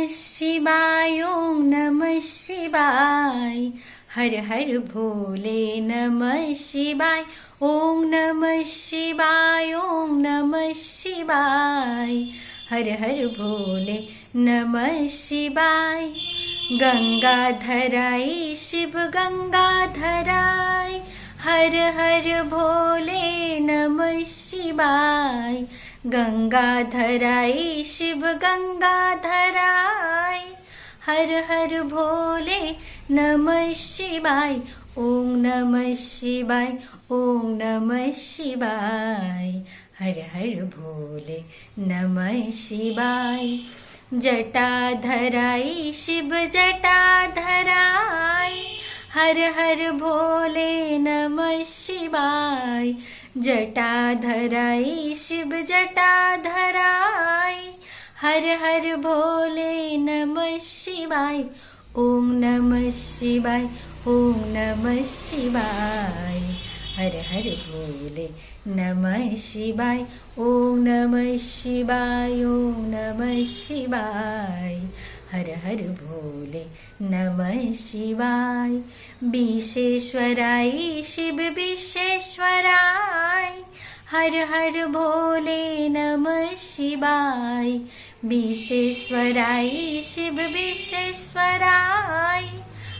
शिवाय ओम नमः शिवाय। हर हर भोले नमः शिवाय। ओम नमः शिवाय ओम नमः शिवाय। हर हर भोले नमः शिवाय। गंगाधराय शिव गंगाधराय। हर हर भोले नमः शिवाय। गंगाधराय शिव गंगाधराय। हर हर भोले नमः शिवाय। ओम नमः शिवाय ओम नमः शिवाय। हर हर भोले नमः शिवाय। जटाधराय शिव जटाधराय। हर हर भोले नमः शिवाय। जटाधराय शिव जटाधराय। हर हर भोले नमः शिवाय। ओम नमः शिवाय ओम नमः शिवाय। हर हर भोले नमः शिवाय। ओम नमः शिवाय ओम नमः शिवाय। हर हर भोले नमः शिवाय। विश्वेश्वराय शिव विश्वेश्वराय। हर हर भोले नमः शिवाय। विश्वेश्वराय शिव विश्वेश्वराय।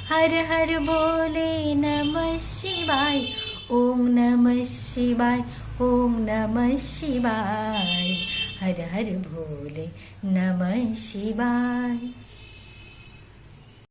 हर हर भोले नमः शिवाय। ओम नमः शिवाय ओम नमः शिवाय। हर हर भोले नमः शिवाय।